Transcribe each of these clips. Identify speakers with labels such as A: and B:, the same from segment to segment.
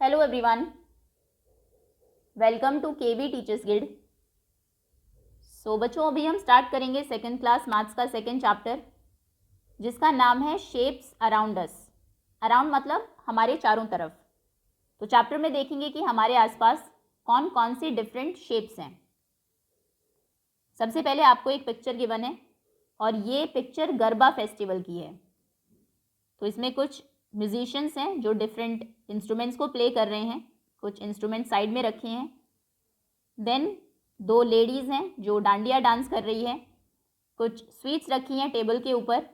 A: Hello everyone, welcome to KV teachers guild. So बच्चों, अभी हम स्टार्ट करेंगे सेकेंड क्लास मैथ्स का सेकेंड चैप्टर, जिसका नाम है शेप्स अराउंड अस। अराउंड मतलब हमारे चारों तरफ। तो चैप्टर में देखेंगे कि हमारे आसपास कौन कौन सी डिफरेंट शेप्स हैं। सबसे पहले आपको एक पिक्चर गिवन है और ये पिक्चर गरबा फेस्टिवल की है। तो इसमें कुछ म्यूजिशियंस हैं जो डिफरेंट इंस्ट्रूमेंट्स को प्ले कर रहे हैं, कुछ इंस्ट्रूमेंट साइड में रखे हैं। देन 2 लेडीज़ हैं जो डांडिया डांस कर रही है, कुछ स्वीट्स रखी हैं टेबल के ऊपर,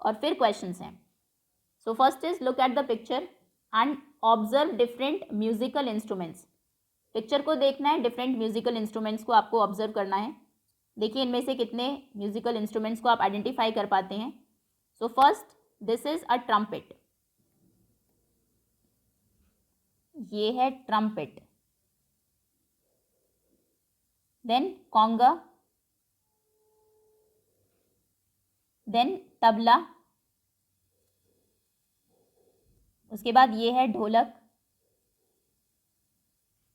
A: और फिर क्वेश्चंस हैं। So first is look at the picture and observe different musical instruments. Picture को देखना है, डिफरेंट म्यूजिकल इंस्ट्रूमेंट्स को आपको ऑब्जर्व करना है। देखिए इनमें से कितने म्यूजिकल इंस्ट्रूमेंट्स को आप आइडेंटिफाई कर पाते हैं। So first, this is a trumpet. ये है trumpet. Then conga, then tabla, उसके बाद ये है ढोलक।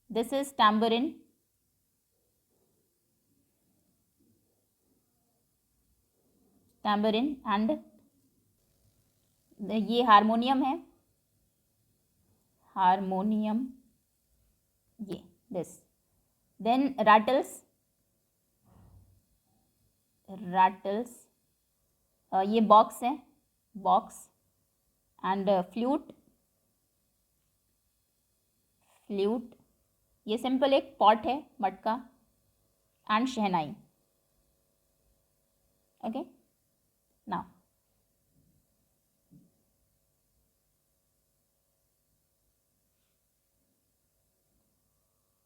A: This is tambourine. Tambourine and ये हारमोनियम है। हारमोनियम, ये दिस। Then rattles. रैटल्स, ये बॉक्स है, बॉक्स एंड फ्लूट। फ्लूट, ये सिंपल एक पॉट है, मटका। And shehnai. Okay, now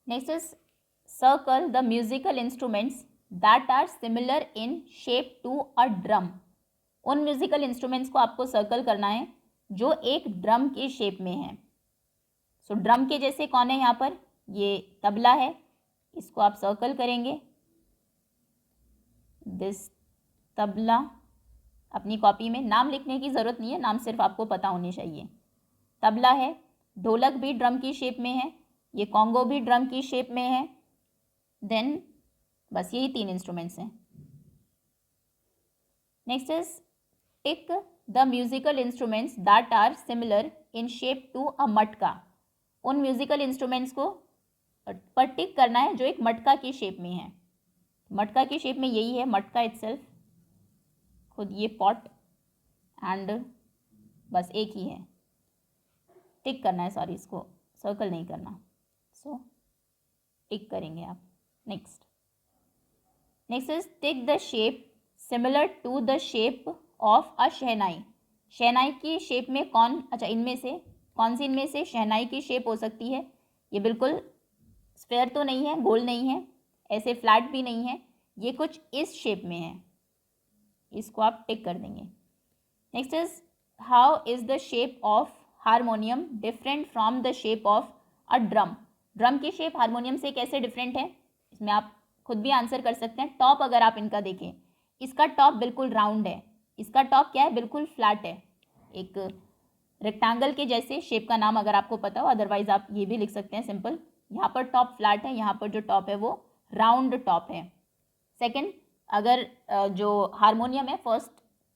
A: next is circle the musical instruments that are similar in shape to a drum। उन म्यूजिकल इंस्ट्रूमेंट्स को आपको सर्कल करना है जो एक ड्रम की शेप में है। सो ड्रम के जैसे कौन है यहाँ पर? ये तबला है, इसको आप सर्कल करेंगे। दिस तबला। अपनी कॉपी में नाम लिखने की ज़रूरत नहीं है, नाम सिर्फ आपको पता होने चाहिए। तबला है, ढोलक भी ड्रम की शेप में है, ये कॉन्गो भी ड्रम की शेप में है। देन बस यही 3 इंस्ट्रूमेंट्स हैं। Next is tick the musical instruments that are similar in shape to a matka. उन म्यूजिकल इंस्ट्रूमेंट्स को पर टिक करना है जो एक मटका की शेप में है। मटका की शेप में यही है, मटका इटसेल्फ, खुद ये पॉट, एंड बस एक ही है। टिक करना है, सॉरी, इसको सर्कल नहीं करना। सो टिक करेंगे आप। Next is tick the shape similar to the shape of a shehnai. शहनाई की शेप में कौन, अच्छा इनमें से कौन सी इनमें से शहनाई की शेप हो सकती है? ये बिल्कुल स्क्वायर तो नहीं है, गोल नहीं है, ऐसे फ्लैट भी नहीं है, ये कुछ इस शेप में है, इसको आप टिक कर देंगे। Next is how is the shape of harmonium different from the shape of a drum. Drum की शेप हारमोनियम से कैसे डिफरेंट है? इसमें आप खुद भी आंसर कर सकते हैं। टॉप अगर आप इनका देखें, इसका टॉप बिल्कुल राउंड है, इसका टॉप क्या है? बिल्कुल फ्लैट है, एक रेक्टेंगल के जैसे शेप का नाम अगर आपको पता हो, अदरवाइज आप ये भी लिख सकते हैं सिंपल। यहाँ पर टॉप फ्लैट है, यहाँ पर जो टॉप है वो राउंड टॉप है। सेकेंड, अगर जो हारमोनियम है, फर्स्ट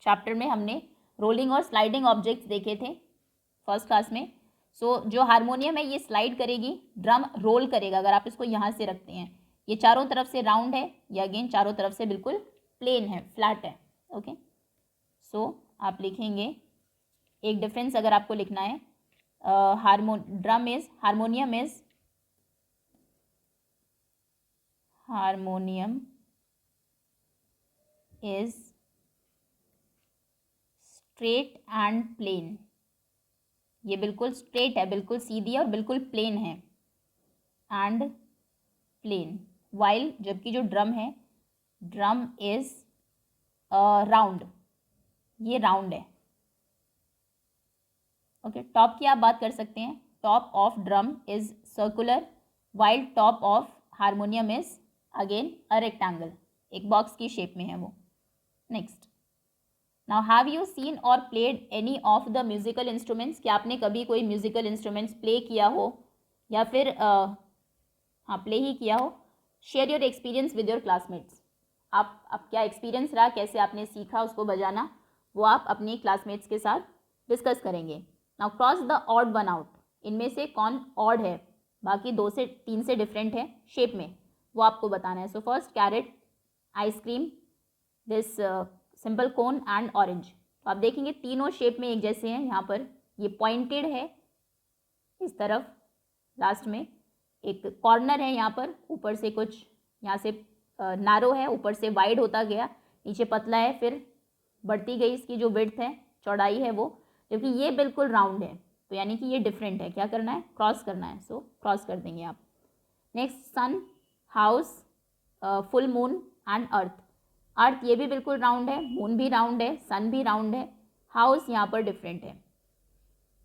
A: चैप्टर में हमने रोलिंग और स्लाइडिंग ऑब्जेक्ट्स देखे थे फर्स्ट क्लास में। सो जो हारमोनियम है ये स्लाइड करेगी, ड्रम रोल करेगा। अगर आप इसको यहाँ से रखते हैं, ये चारों तरफ से राउंड है, ये अगेन चारों तरफ से बिल्कुल प्लेन है, फ्लैट है। ओके, सो आप लिखेंगे एक डिफरेंस अगर आपको लिखना है, harmonium is straight and plain. ये बिल्कुल स्ट्रेट है, बिल्कुल सीधी है और बिल्कुल प्लेन है, एंड प्लेन। वाइल जबकि जो ड्रम है, ड्रम इज राउंड, ये राउंड है। ओके, टॉप की आप बात कर सकते हैं। Top of drum is circular, while top of harmonium is again a rectangle, एक बॉक्स की शेप में है वो। Next, now have you seen और played any of the musical instruments, क्या आपने कभी कोई म्यूजिकल इंस्ट्रूमेंट्स प्ले किया हो या फिर हाँ प्ले ही किया हो. Share your experience with your classmates, आप क्या एक्सपीरियंस रहा, कैसे आपने सीखा उसको बजाना, वो आप अपनी क्लासमेट्स के साथ डिस्कस करेंगे. Now cross the odd one out, इनमें से कौन ऑड है, बाकी 2 से 3 से डिफरेंट है शेप में, वो आपको बताना है. So first carrot, ice cream, this simple cone and orange. तो आप देखेंगे तीनों शेप में एक जैसे हैं. यहाँ पर ये पॉइंटेड है इस तरफ, लास्ट में एक कॉर्नर है यहाँ पर, ऊपर से कुछ यहाँ से नारो है, ऊपर से वाइड होता गया, नीचे पतला है, फिर बढ़ती गई इसकी जो विड्थ है, चौड़ाई है वो, जबकि ये बिल्कुल राउंड है. तो यानी कि ये डिफरेंट है. क्या करना है, क्रॉस करना है. सो क्रॉस कर देंगे आप. Next sun, house, full moon and earth. Earth ये भी बिल्कुल राउंड है, मून भी राउंड है, सन भी राउंड है, हाउस यहाँ पर डिफरेंट है.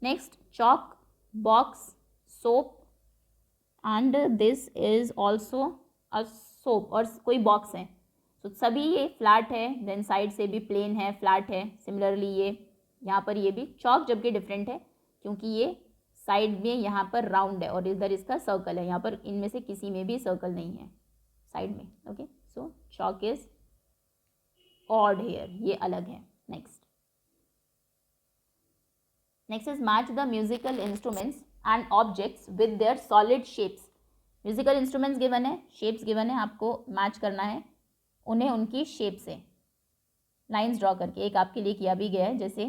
A: Next chalk, box, soap and this is also a soap, और कोई बॉक्स है. तो सभी ये फ्लैट है, देन साइड से भी प्लेन है, फ्लैट है. सिमिलरली ये यहाँ पर ये भी चॉक जबकि डिफरेंट है क्योंकि ये साइड में यहाँ पर राउंड है और इधर इसका सर्कल है. यहाँ पर इनमें से किसी में भी सर्कल नहीं है साइड में. Okay, so chalk is odd here, ये अलग है. Next is match the musical instruments and objects with their solid shapes. Musical instruments given है, शेप्स गिवन है, आपको मैच करना है उन्हें उनकी शेप से. लाइंस ड्रॉ करके, एक आपके लिए किया भी गया है, जैसे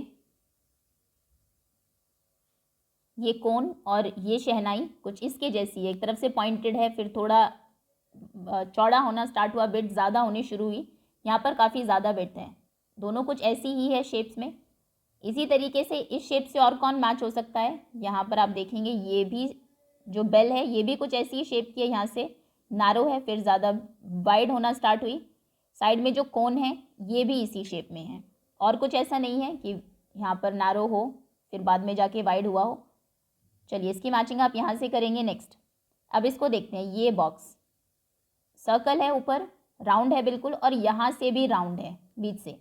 A: ये कोन और ये शहनाई कुछ इसके जैसी है, एक तरफ से पॉइंटेड है, फिर थोड़ा चौड़ा होना स्टार्ट हुआ, बिट ज़्यादा होनी शुरू हुई, यहाँ पर काफ़ी ज़्यादा बिट है. दोनों कुछ ऐसी ही है शेप्स में. इसी तरीके से इस शेप से और कौन मैच हो सकता है, यहाँ पर आप देखेंगे ये भी जो बेल है ये भी कुछ ऐसी ही शेप की है, यहाँ से नारो है, फिर ज़्यादा वाइड होना स्टार्ट हुई. साइड में जो कोन है ये भी इसी शेप में है, और कुछ ऐसा नहीं है कि यहाँ पर नारो हो फिर बाद में जाके वाइड हुआ हो. चलिए इसकी मैचिंग आप यहाँ से करेंगे. नेक्स्ट अब इसको देखते हैं. ये बॉक्स सर्कल है, ऊपर राउंड है बिल्कुल, और यहाँ से भी राउंड है बीच से.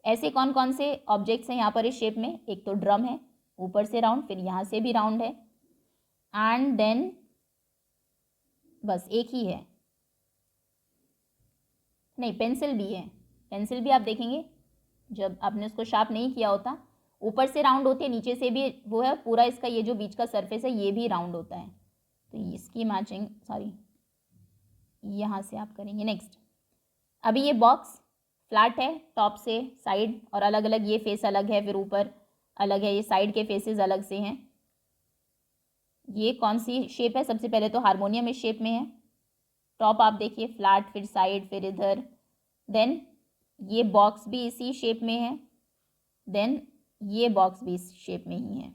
A: ऐसे कौन कौन से ऑब्जेक्ट्स हैं यहाँ पर इस शेप में, एक तो ड्रम है, ऊपर से राउंड, फिर यहाँ से भी राउंड है, एंड देन बस एक ही है, नहीं पेंसिल भी है. पेंसिल भी आप देखेंगे जब आपने उसको शार्प नहीं किया होता, ऊपर से राउंड होती है, नीचे से भी वो है, पूरा इसका ये जो बीच का सरफेस है ये भी राउंड होता है. तो इसकी मैचिंग यहाँ से आप करेंगे. नेक्स्ट अभी ये बॉक्स फ्लैट है टॉप से साइड, और अलग अलग ये फेस अलग है, फिर ऊपर अलग है, ये साइड के फेसेस अलग से हैं. ये कौन सी शेप है, सबसे पहले तो हारमोनियम इस शेप में है. टॉप आप देखिए फ्लैट, फिर साइड, फिर इधर. देन ये बॉक्स भी इसी शेप में है, देन ये बॉक्स भी इस शेप में ही है.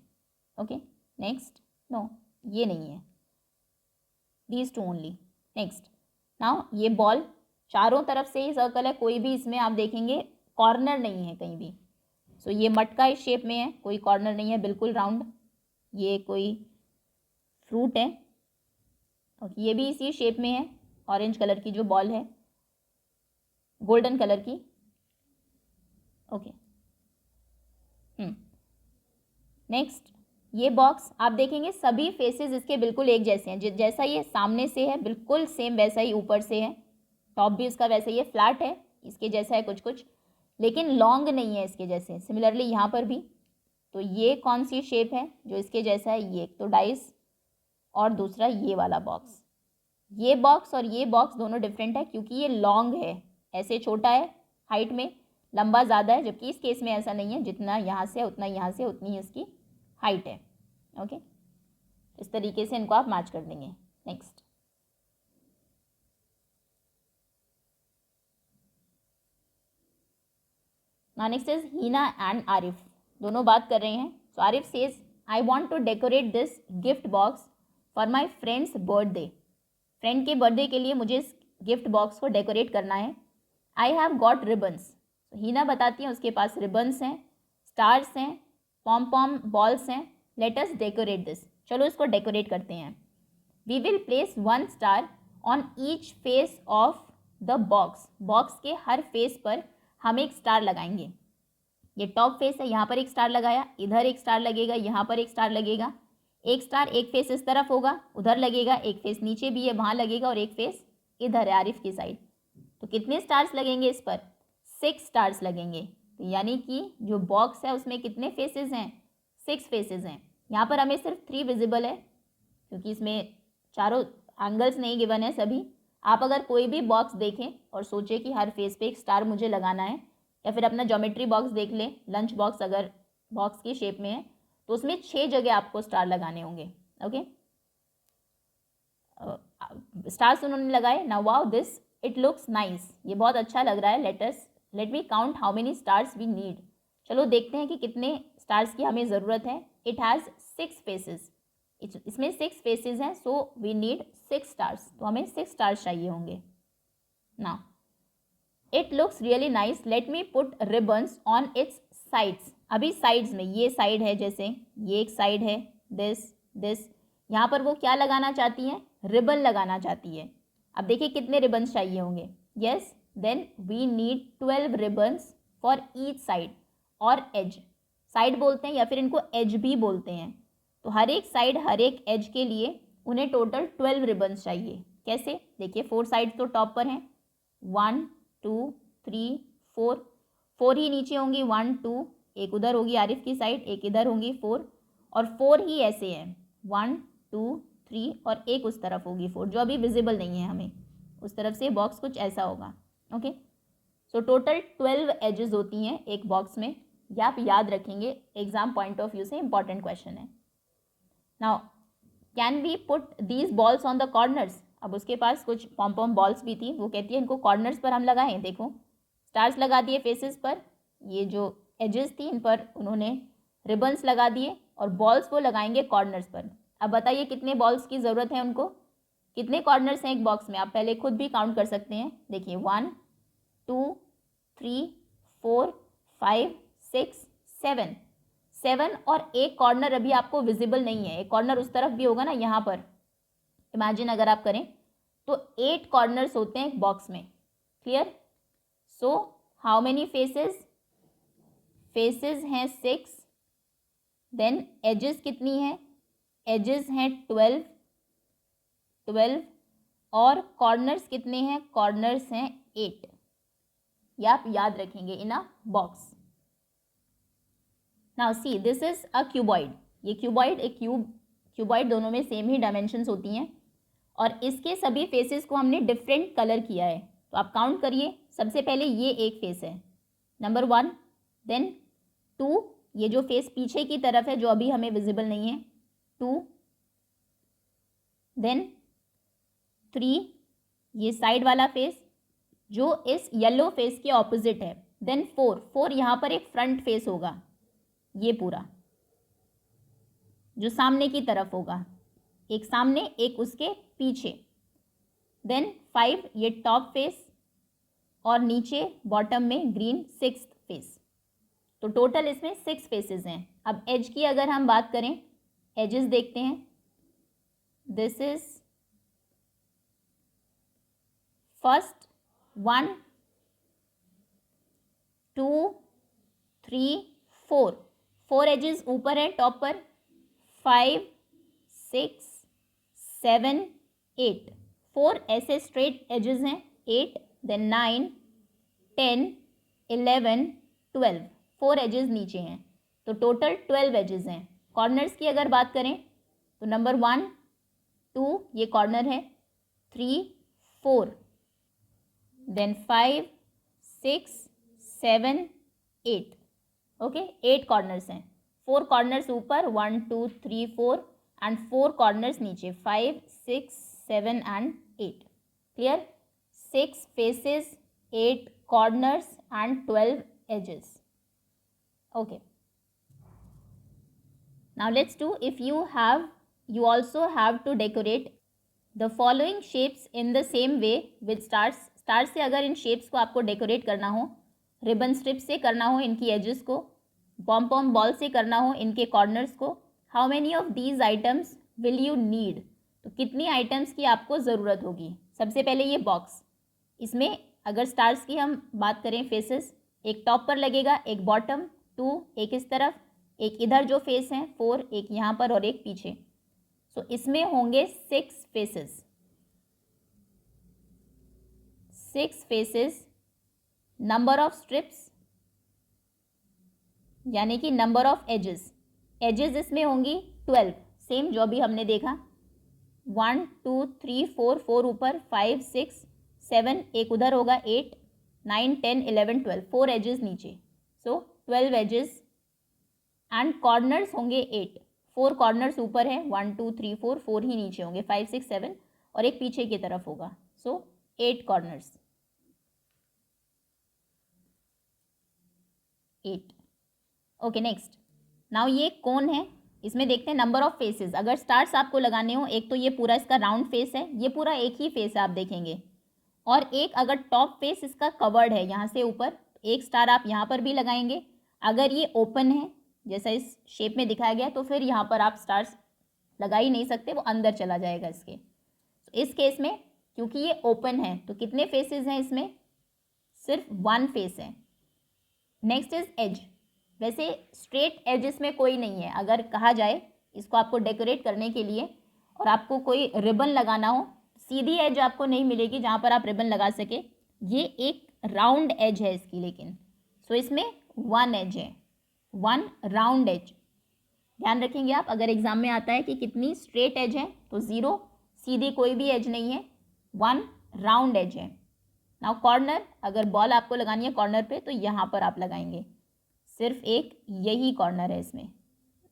A: ओके नेक्स्ट, नो ये नहीं है, these two only. Next now ये बॉल चारों तरफ से ही सर्कल है, कोई भी इसमें आप देखेंगे कॉर्नर नहीं है कहीं भी. सो ये मटका इस शेप में है, कोई कॉर्नर नहीं है, बिल्कुल राउंड. ये कोई फ्रूट है, ओके ये भी इसी शेप में है. ऑरेंज कलर की जो बॉल है, गोल्डन कलर की. ओके नेक्स्ट ये बॉक्स आप देखेंगे सभी फेसेस इसके बिल्कुल एक जैसे हैं, जैसा ये सामने से है बिल्कुल सेम वैसा ही ऊपर से है. टॉप भी उसका वैसा ही है, फ्लैट है, इसके जैसा है कुछ कुछ, लेकिन लॉन्ग नहीं है इसके जैसे. सिमिलरली यहाँ पर भी. तो ये कौन सी शेप है जो इसके जैसा है, ये एक तो डाइस और दूसरा ये वाला बॉक्स. ये बॉक्स और ये बॉक्स दोनों डिफरेंट है क्योंकि ये लॉन्ग है, ऐसे छोटा है हाइट में, लंबा ज़्यादा है, जबकि इस केस में ऐसा नहीं है, जितना यहाँ से उतना यहाँ से उतनी ही इसकी हाइट है. ओके इस तरीके से इनको आप मैच कर देंगे. Next next is Heena and Arif, दोनों बात कर रहे हैं. So Arif says I want to decorate this gift box for my friend's birthday. Friend के बर्थडे के लिए मुझे इस गिफ्ट बॉक्स को डेकोरेट करना है. I have got ribbons. Heena बताती हैं उसके पास रिबन्स हैं, स्टार्स हैं, पॉम पॉम बॉल्स हैं. लेट अस डेकोरेट दिस, चलो इसको डेकोरेट करते हैं. We will place 1 star on each face of the box. Box के हर फेस पर हम एक स्टार लगाएंगे. ये टॉप फेस है, यहाँ पर एक स्टार लगाया, इधर एक स्टार लगेगा, यहाँ पर एक स्टार लगेगा, एक स्टार, एक फेस इस तरफ होगा, उधर लगेगा, एक फेस नीचे भी है वहाँ लगेगा, और एक फेस इधर है आरिफ की साइड। तो कितने स्टार्स लगेंगे इस पर? 6 स्टार्स लगेंगे। तो यानी कि जो बॉक्स है उसमें कितने फेसेस हैं? 6 फेसेस हैं। यहाँ पर हमें सिर्फ 3 विजिबल है क्योंकि इसमें चारों एंगल्स नहीं गिवन है सभी। आप अगर कोई भी बॉक्स देखें और सोचें कि हर फेस पे एक स्टार मुझे लगाना है, या फिर अपना ज्योमेट्री बॉक्स देख लें, लंच बॉक्स अगर बॉक्स की शेप में है, तो उसमें 6 जगह आपको स्टार लगाने होंगे। ओके, स्टार्स उन्होंने लगाए। Now wow this it looks nice, ये बहुत अच्छा लग रहा है। Let me count how many stars we need. चलो देखते हैं कि कितने स्टार्स की हमें ज़रूरत है। इट हैज़ 6 फेसेस, इसमें 6 फेसेस हैं, सो वी नीड 6 स्टार्स। तो हमें 6 स्टार्स चाहिए होंगे। Now it looks really nice, let me put ribbons on it's sides. अभी साइड्स में ये साइड है, जैसे ये एक साइड है, दिस यहाँ पर वो क्या लगाना चाहती हैं? रिबन लगाना चाहती है। अब देखिए कितने रिबन्स चाहिए होंगे। Yes, then we need 12 ribbons for each side और एज। साइड बोलते हैं या फिर इनको एज भी बोलते हैं। तो हर एक साइड, हर एक एज के लिए उन्हें टोटल 12 रिबन्स चाहिए। कैसे? देखिए 4 साइड तो टॉप पर हैं, 1 2 3 4, 4 ही नीचे होंगी, 1 2, एक उधर होगी आरिफ की साइड, एक इधर होंगी 4, और 4 ही ऐसे हैं, 1 2 3, और एक उस तरफ होगी 4 जो अभी विजिबल नहीं है हमें। उस तरफ से बॉक्स कुछ ऐसा होगा। ओके, सो टोटल 12 एजेस होती हैं एक बॉक्स में। ये आप याद रखेंगे, एग्जाम पॉइंट ऑफ व्यू से इंपॉर्टेंट क्वेश्चन है। Now can we put these balls on the corners. अब उसके पास कुछ पॉम पॉम बॉल्स भी थी, वो कहती है इनको कॉर्नर्स पर हम लगाएं। देखो स्टार्स लगा दिए फेसेस पर, ये जो एजेस थी इन पर उन्होंने रिबन्स लगा दिए, और बॉल्स वो लगाएंगे कॉर्नर्स पर। अब बताइए कितने बॉल्स की ज़रूरत है उनको, कितने कॉर्नर्स हैं एक बॉक्स में? आप पहले खुद भी काउंट कर सकते हैं। देखिए 1 2 3 4 5 6 7, 7, और एक कॉर्नर अभी आपको विजिबल नहीं है। एक कॉर्नर उस तरफ भी होगा ना, यहाँ पर इमेजिन अगर आप करें तो 8 कॉर्नर्स होते हैं एक बॉक्स में। Clear? So how many faces? Faces हैं 6, देन एजेस कितनी है? एजेस हैं 12, और कॉर्नर्स कितने हैं? कॉर्नर्स हैं 8। ये आप याद रखेंगे in a box. Now see this is a cuboid. ये क्यूबॉइड, एक क्यूबॉइड दोनों में सेम ही डायमेंशंस होती हैं, और इसके सभी फेसेस को हमने डिफरेंट कलर किया है। तो आप काउंट करिए। सबसे पहले ये एक फेस है, नंबर 1, देन 2, ये जो फेस पीछे की तरफ है जो अभी हमें विजिबल नहीं है, 2, देन 3, ये साइड वाला फेस जो इस येलो फेस के ऑपोजिट है, देन 4, यहाँ पर एक फ्रंट फेस होगा, ये पूरा जो सामने की तरफ होगा, एक सामने एक उसके पीछे, देन 5, ये टॉप फेस, और नीचे बॉटम में ग्रीन 6th फेस। तो टोटल इसमें 6 फेसेस हैं। अब एज की अगर हम बात करें, एजेस देखते हैं। दिस इज फर्स्ट 1 2 3 4, 4 एजेस ऊपर है टॉप पर, 5 6 7 8, 4 ऐसे स्ट्रेट एजेस हैं, 8, देन 9 10 11 12, 4 एजेस नीचे हैं। तो टोटल 12 एजेस हैं। कॉर्नर्स की अगर बात करें तो नंबर 1 2 ये कॉर्नर है, 3 4, देन 5 6 7 8। ओके, 8 कॉर्नर्स हैं। 4 कॉर्नर्स ऊपर, 1 2 3 4, एंड 4 कॉर्नर्स नीचे, 5 6 7 and 8। Clear? 6 faces, 8 corners and 12 edges. Okay, now let's do, if you also have to decorate the following shapes in the same way with stars. Star से अगर इन shapes को आपको decorate करना हो, ribbon strip से करना हो इनकी एजेस को, पॉम पॉम बॉल से करना हो इनके कॉर्नर्स को, how many of these items will you need? तो कितनी आइटम्स की आपको ज़रूरत होगी? सबसे पहले ये बॉक्स, इसमें अगर स्टार्स की हम बात करें, फेसेस एक टॉप पर लगेगा, एक बॉटम, 2 एक इस तरफ, एक इधर जो फेस है 4, एक यहाँ पर और एक पीछे। सो इसमें होंगे 6 faces, 6 faces. Number of strips यानी कि नंबर ऑफ एजेस, एजेस इसमें होंगी 12, सेम जो अभी हमने देखा। 1 2 3 4, 4 ऊपर, 5 6 7, एक उधर होगा 8 9 10 11 12, 4 एजेस नीचे। सो 12 एजेस एंड कॉर्नर्स होंगे 8, 4 कॉर्नर्स ऊपर है, 1 2 3 4, 4 ही नीचे होंगे, 5 6 7 और एक पीछे की तरफ होगा। सो 8 कॉर्नर्स, 8। ओके नेक्स्ट, नाउ ये कौन है, इसमें देखते हैं नंबर ऑफ फेसेस। अगर स्टार्स आपको लगाने हो, एक तो ये पूरा इसका राउंड फेस है, ये पूरा एक ही फेस है आप देखेंगे, और एक अगर टॉप फेस इसका कवर्ड है यहाँ से ऊपर, एक स्टार आप यहाँ पर भी लगाएंगे। अगर ये ओपन है जैसा इस शेप में दिखाया गया, तो फिर यहाँ पर आप स्टार्स लगा ही नहीं सकते, वो अंदर चला जाएगा इसके। तो इस केस में क्योंकि ये ओपन है तो कितने फेसेस हैं इसमें, सिर्फ 1 फेस है। नेक्स्ट इज एज, वैसे स्ट्रेट एज इसमें कोई नहीं है। अगर कहा जाए इसको आपको डेकोरेट करने के लिए और आपको कोई रिबन लगाना हो, सीधी एज आपको नहीं मिलेगी जहाँ पर आप रिबन लगा सके, ये एक राउंड एज है इसकी, लेकिन सो इसमें 1 एज है, 1 राउंड एज। ध्यान रखेंगे आप, अगर एग्जाम में आता है कि कितनी स्ट्रेट एज है तो 0, सीधी कोई भी एज नहीं है, 1 राउंड एज है। नाउ कॉर्नर, अगर बॉल आपको लगानी है कॉर्नर पे तो यहाँ पर आप लगाएंगे, सिर्फ एक यही कॉर्नर है इसमें,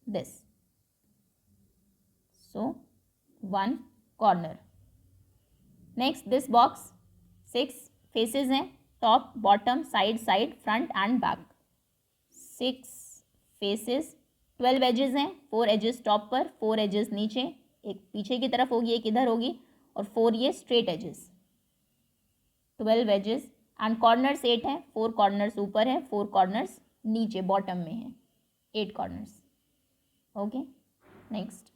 A: this. So 1 corner. Next this box, 6 faces हैं, top bottom side side front and back, 6 faces, 12 edges हैं, 4 एजेस टॉप पर, 4 एजेस नीचे, एक पीछे की तरफ होगी एक इधर होगी, और 4 ये straight edges, 12 edges and corners 8 हैं, 4 कॉर्नर्स ऊपर है, 4 कॉर्नर्स नीचे बॉटम में है, 8 कॉर्नर्स। ओके नेक्स्ट,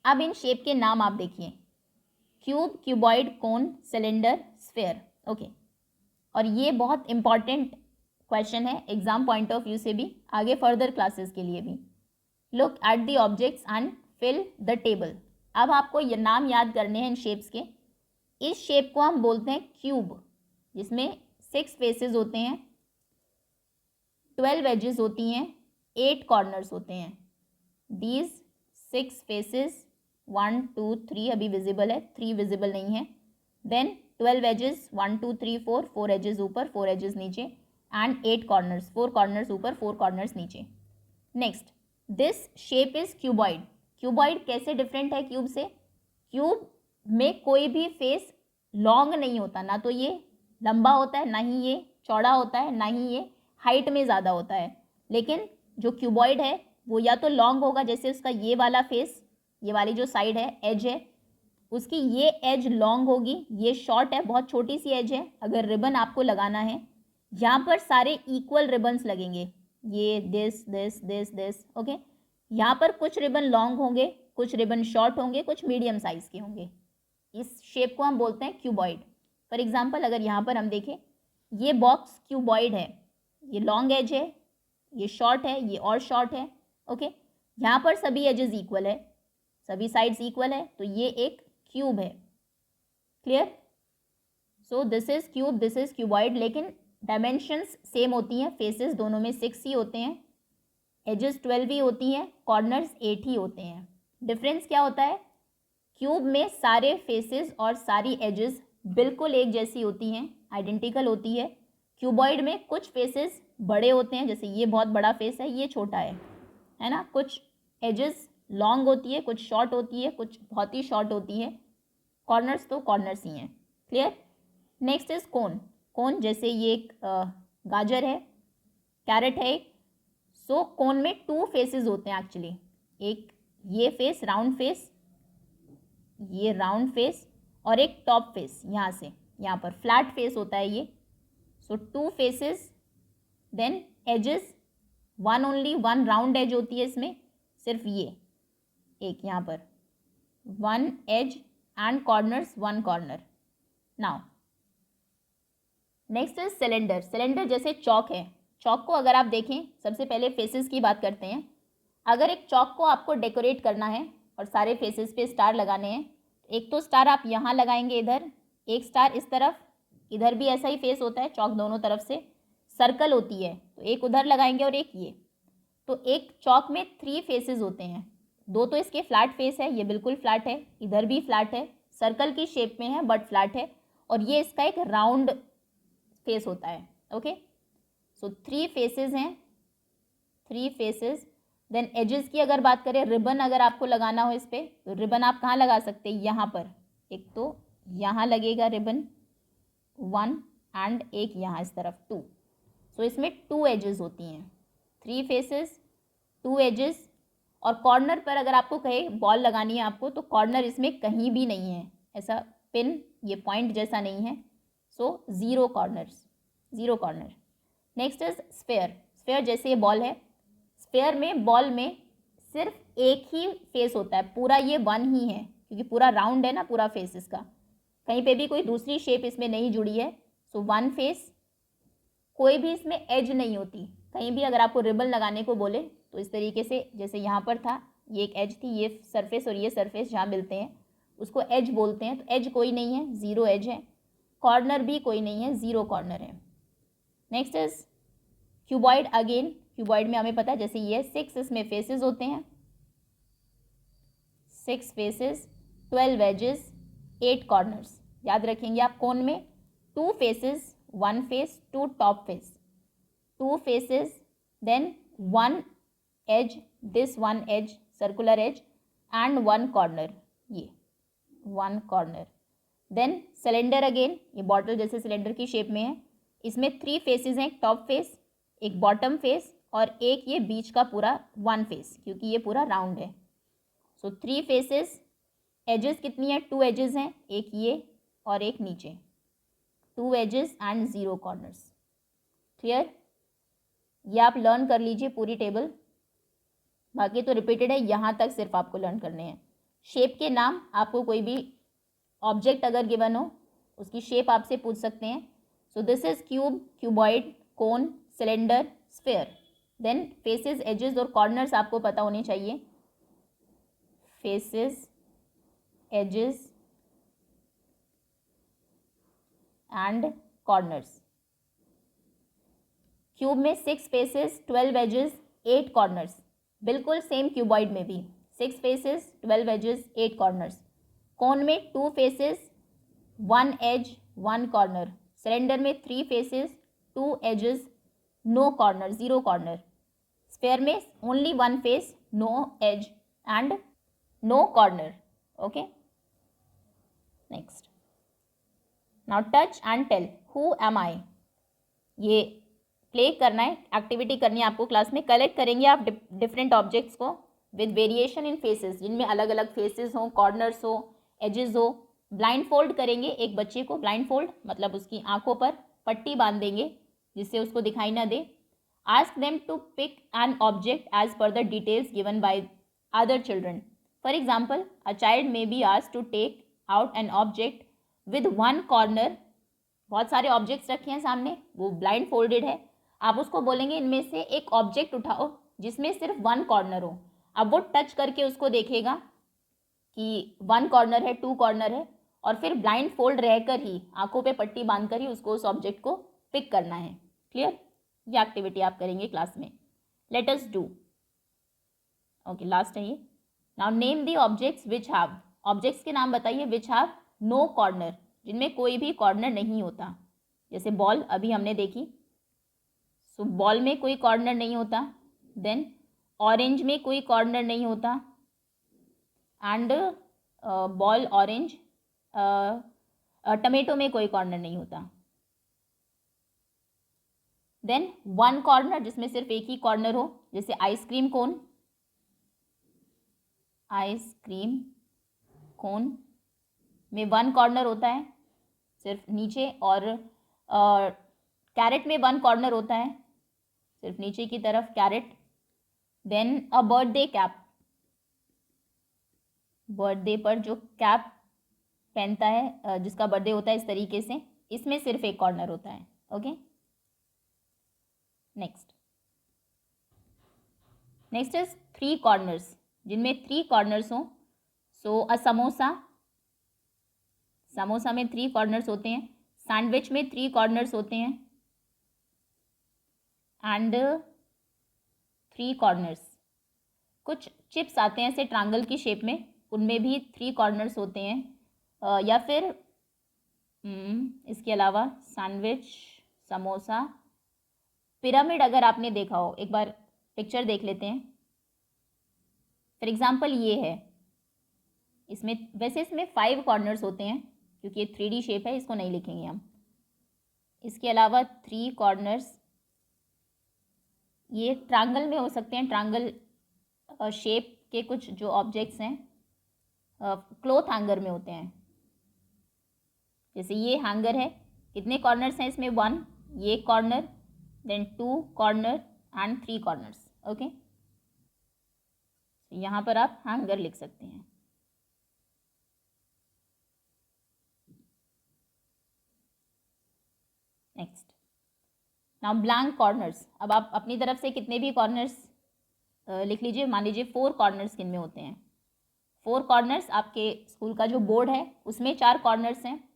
A: अब इन शेप के नाम आप देखिए, cube, cuboid, cone, cylinder, sphere. Okay, और ये बहुत इंपॉर्टेंट क्वेश्चन है एग्जाम पॉइंट ऑफ व्यू से भी, आगे फर्दर क्लासेस के लिए भी। Look at the objects and fill the table. अब आपको ये नाम याद करने हैं इन शेप्स के। इस शेप को हम बोलते हैं क्यूब, जिसमें 6 फेसेस होते हैं, 12 एजेस होती हैं, 8 कॉर्नर्स होते हैं। दीज 6 फेसेस, 1 2 3 अभी विजिबल है, 3 विजिबल नहीं है। देन 12 एजेस, 1 2 3 4, 4 एजेस ऊपर, 4 एजेस नीचे, एंड 8 कॉर्नर्स, 4 कॉर्नर्स ऊपर, 4 कॉर्नर्स नीचे। Next, this shape is cuboid. Cuboid कैसे डिफरेंट है क्यूब से, क्यूब में कोई भी फेस लॉन्ग नहीं होता, ना तो ये लंबा होता है, ना ही ये चौड़ा होता है, ना ही ये हाइट में ज़्यादा होता है। लेकिन जो क्यूबॉइड है वो या तो लॉन्ग होगा, जैसे उसका ये वाला फेस, ये वाली जो साइड है एज है उसकी, ये एज लॉन्ग होगी, ये शॉर्ट है, बहुत छोटी सी एज है। अगर रिबन आपको लगाना है, यहाँ पर सारे इक्वल रिबन्स लगेंगे, ये this this this this. Okay, यहाँ पर कुछ रिबन लॉन्ग होंगे, कुछ रिबन शॉर्ट होंगे, कुछ मीडियम साइज के होंगे। इस शेप को हम बोलते हैं क्यूबॉइड। फॉर एग्जाम्पल अगर यहाँ पर हम देखें, ये बॉक्स क्यूबॉइड है, ये लॉन्ग एज है, ये शॉर्ट है, ये और शॉर्ट है। ओके, यहाँ पर सभी एजेस इक्वल है, सभी साइड्स इक्वल है, तो ये एक क्यूब है। Clear? So this is cube, this is cuboid, लेकिन डायमेंशंस सेम होती हैं, फेसेस दोनों में 6 ही होते हैं, एजेस 12 ही होती हैं, कॉर्नर्स 8 ही होते हैं। डिफरेंस क्या होता है, क्यूब में सारे फेसेस और सारी एजेस बिल्कुल एक जैसी होती हैं, आइडेंटिकल होती है। क्यूबॉइड में कुछ फेसेस बड़े होते हैं, जैसे ये बहुत बड़ा फेस है, ये छोटा है ना, कुछ एजेस लॉन्ग होती है, कुछ शॉर्ट होती है, कुछ बहुत ही शॉर्ट होती है। कॉर्नर्स तो कॉर्नर्स ही हैं। क्लियर? नेक्स्ट इज कोन। कोन जैसे ये एक गाजर है, कैरेट है, सो कोन में 2 फेसेस होते हैं एक्चुअली, एक ये फेस राउंड फेस, ये राउंड फेस, और एक टॉप फेस, यहाँ से यहाँ पर फ्लैट फेस होता है ये। So 2 faces, then edges, one only, 1 round edge होती है इसमें, सिर्फ ये एक यहाँ पर 1 edge and corners 1 corner. Now next is cylinder. Cylinder जैसे चौक है, चौक को अगर आप देखें, सबसे पहले फेसेस की बात करते हैं। अगर एक चौक को आपको डेकोरेट करना है और सारे फेसेस पे स्टार लगाने हैं, एक तो स्टार आप यहाँ लगाएंगे इधर, एक स्टार इस तरफ, इधर भी ऐसा ही फेस होता है, चौक दोनों तरफ से सर्कल होती है, तो एक उधर लगाएंगे और एक ये। तो एक चौक में 3 फेसेस होते हैं, 2 तो इसके फ्लैट फेस है, ये बिल्कुल फ्लैट है, इधर भी फ्लैट है, सर्कल की शेप में है बट फ्लैट है, और ये इसका एक राउंड फेस होता है। ओके, सो 3 फेसेस हैं, 3 फेसेस। देन एजेस की अगर बात करें, रिबन अगर आपको लगाना हो इस पर, तो रिबन आप कहाँ लगा सकते हैं, यहाँ पर, एक तो यहाँ लगेगा रिबन 1 एंड एक यहाँ इस तरफ 2। सो इसमें 2 एजेस होती हैं, 3 फेसेस 2 एजेस। और कॉर्नर पर अगर आपको कहे बॉल लगानी है आपको, तो कॉर्नर इसमें कहीं भी नहीं है, ऐसा पिन ये पॉइंट जैसा नहीं है, सो 0 corners, 0 corner. Next is sphere. Sphere जैसे ये बॉल है, स्फेयर में बॉल में सिर्फ एक ही फेस होता है, पूरा ये 1 ही है, क्योंकि पूरा राउंड है ना पूरा फेस इसका, कहीं पे भी कोई दूसरी शेप इसमें नहीं जुड़ी है, सो 1 फेस। कोई भी इसमें एज नहीं होती, कहीं भी अगर आपको रिबन लगाने को बोले तो इस तरीके से, जैसे यहाँ पर था ये एक एज थी, ये सरफेस और ये सरफेस जहाँ मिलते हैं उसको एज बोलते हैं, तो एज कोई नहीं है, 0 एज है। कॉर्नर भी कोई नहीं है, 0 कॉर्नर है। Next is cuboid. Again cuboid में हमें पता है जैसे ये 6 इसमें फेसेस होते हैं, 6 फेसेस, 12 एजेस, 8 कॉर्नर्स। याद रखेंगे आप, कोन में 2 faces, 1 face, 2 top face, 2 faces, then 1 edge, this 1 edge circular edge and 1 corner, ये 1 कॉर्नर। देन सिलेंडर, अगेन ये बॉटल जैसे सिलेंडर की शेप में है, इसमें 3 फेसेस हैं, एक टॉप फेस, एक बॉटम फेस और एक ये बीच का पूरा 1 फेस, क्योंकि ये पूरा राउंड है। सो 3 फेसेस, एजेस कितनी है, 2 एजेस हैं, एक ये और एक नीचे, 2 एजेस एंड 0 कॉर्नर्स। क्लियर? ये आप लर्न कर लीजिए पूरी टेबल, बाकी तो रिपीटेड है, यहाँ तक सिर्फ आपको लर्न करने हैं। शेप के नाम, आपको कोई भी ऑब्जेक्ट अगर गिवन हो उसकी शेप आपसे पूछ सकते हैं। So this is cube, cuboid, cone, cylinder, sphere. Then faces, edges और कॉर्नर्स आपको पता होने चाहिए। Faces, edges and corners. Cube में 6 फेसेस, 12 एजेस, 8 कॉर्नर्स, बिल्कुल सेम क्यूबॉइड में भी 6 फेसेस, 12 एजेस, 8 कॉर्नर्स। कोन में 2 फेसेस, 1 एज, 1 कॉर्नर। सिलेंडर में 3 faces, 2 edges, no corner, 0 corner. Sphere में only 1 face, no edge and no corner. Okay, next, now touch and tell who am I. ये play करना है, activity करनी है आपको class में। कलेक्ट करेंगे आप डिफरेंट ऑब्जेक्ट्स को विद वेरिएशन इन फेसेस, जिनमें अलग अलग फेसेस हो, कॉर्नर्स हो, एजेस हो। ब्लाइंड फोल्ड करेंगे एक बच्चे को, ब्लाइंड फोल्ड मतलब उसकी आंखों पर पट्टी बांध देंगे जिससे उसको दिखाई ना दे। Ask them to pick an object as per the details given by other children. For example, a child may be asked to take out an object with 1 corner. बहुत सारे ऑब्जेक्ट्स रखे हैं सामने, वो ब्लाइंड फोल्डेड है, आप उसको बोलेंगे इनमें से एक ऑब्जेक्ट उठाओ जिसमें सिर्फ 1 कॉर्नर हो। अब वो टच करके उसको देखेगा कि 1 कॉर्नर है, 2 कॉर्नर है, और फिर ब्लाइंड फोल्ड रहकर ही, आंखों पे पट्टी बांधकर ही उसको उस ऑब्जेक्ट को पिक करना है। क्लियर? ये एक्टिविटी आप करेंगे क्लास में। Let us do. Okay, last है ये। Now name the objects which have. Objects के नाम बताइए विच हैव नो कॉर्नर, जिनमें कोई भी कॉर्नर नहीं होता। जैसे बॉल अभी हमने देखी, सो बॉल में कोई कॉर्नर नहीं होता। देन ऑरेंज में कोई कॉर्नर नहीं होता, एंड बॉल ऑरेंज, टमेटो में कोई कॉर्नर नहीं होता। देन 1 कॉर्नर, जिसमें सिर्फ एक ही कॉर्नर हो, जैसे आइसक्रीम कोन, आइसक्रीम कोन में 1 कॉर्नर होता है सिर्फ नीचे, और कैरेट में 1 कॉर्नर होता है सिर्फ नीचे की तरफ, carrot. Then a birthday cap, birthday पर जो कैप पहनता है, जिसका बर्थडे होता है इस तरीके से, इसमें सिर्फ एक कॉर्नर होता है। ओके, नेक्स्ट इज 3 कॉर्नर्स, जिनमें 3 कॉर्नर्स हों. सो अ समोसा में 3 कॉर्नर्स होते हैं. सैंडविच में 3 कॉर्नर्स होते हैं. And 3 corners. कुछ चिप्स आते हैं ऐसे ट्रायंगल की शेप में, उनमें भी 3 कॉर्नर्स होते हैं. या फिर इसके अलावा सैंडविच, समोसा, पिरामिड अगर आपने देखा हो, एक बार पिक्चर देख लेते हैं. फॉर एग्जाम्पल ये है, इसमें वैसे इसमें 5 कॉर्नर्स होते हैं क्योंकि ये 3D शेप है, इसको नहीं लिखेंगे हम. इसके अलावा 3 कॉर्नर्स ये ट्रायंगल में हो सकते हैं. ट्रायंगल शेप के कुछ जो ऑब्जेक्ट्स हैं क्लॉथ हैंगर में होते हैं. जैसे ये हैंगर है, कितने कॉर्नर्स हैं इसमें? 1, ये corner, then 2 corner and 3 corners. Okay, यहाँ पर आप हैंगर लिख सकते हैं. Next, now blank corners. अब आप अपनी तरफ से कितने भी कॉर्नर्स लिख लीजिए. मान लीजिए 4 कॉर्नर्स किन में होते हैं? 4 कॉर्नर्स. आपके स्कूल का जो बोर्ड है उसमें 4 कॉर्नर्स हैं,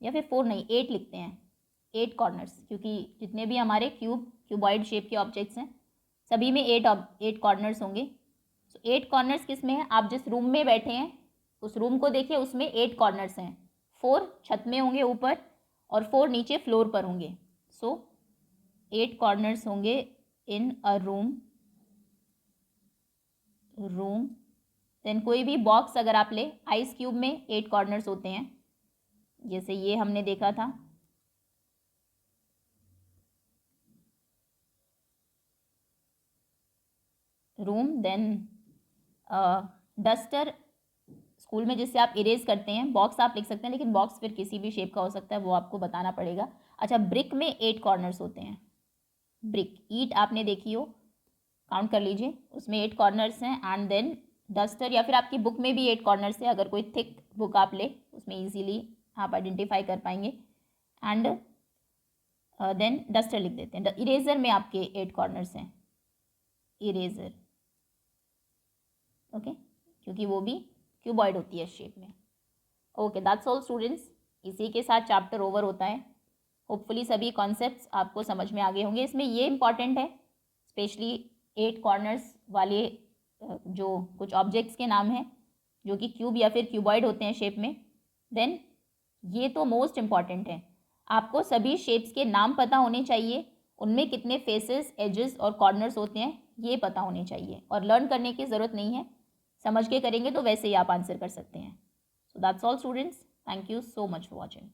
A: या फिर 4 नहीं 8 लिखते हैं. 8 कॉर्नर्स, क्योंकि जितने भी हमारे क्यूबॉइड शेप के ऑब्जेक्ट्स हैं सभी में 8 कॉर्नर्स होंगे. सो 8 कॉर्नर्स किस में है? आप जिस रूम में बैठे हैं उस रूम को देखिए, उसमें 8 कॉर्नर्स हैं. 4 छत में होंगे ऊपर और 4 नीचे फ्लोर पर होंगे. सो 8 कॉर्नर्स होंगे इन अ रूम. देन कोई भी बॉक्स अगर आप ले, आइस क्यूब में 8 कॉर्नर्स होते हैं, जैसे ये हमने देखा था. रूम. देन डस्टर, स्कूल में जिससे आप इरेज करते हैं. बॉक्स आप लिख सकते हैं, लेकिन बॉक्स फिर किसी भी शेप का हो सकता है, वो आपको बताना पड़ेगा. अच्छा, ब्रिक में 8 कॉर्नर्स होते हैं. ब्रिक, ईट आपने देखी हो, काउंट कर लीजिए, उसमें 8 कॉर्नर्स हैं. एंड देन डस्टर, या फिर आपकी बुक में भी 8 कॉर्नर्स है. अगर कोई थिक बुक आप ले उसमें ईजीली आप आइडेंटिफाई कर पाएंगे. एंड देन डस्टर लिख देते हैं. इरेजर में आपके 8 कॉर्नर्स हैं. इरेजर, ओके, क्योंकि वो भी क्यूबॉइड होती है शेप में. Okay, that's all students. इसी के साथ चैप्टर ओवर होता है. होपफुली सभी कॉन्सेप्ट्स आपको समझ में आ गए होंगे. इसमें ये इंपॉर्टेंट है स्पेशली 8 कॉर्नर्स वाले जो कुछ ऑब्जेक्ट्स के नाम हैं जो कि क्यूब या फिर क्यूबॉइड होते हैं शेप में. देन ये तो मोस्ट इम्पॉर्टेंट है, आपको सभी शेप्स के नाम पता होने चाहिए, उनमें कितने फेसेस, एजेस और कॉर्नर्स होते हैं ये पता होने चाहिए. और लर्न करने की ज़रूरत नहीं है, समझ के करेंगे तो वैसे ही आप आंसर कर सकते हैं. So that's all students. Thank you so much for watching.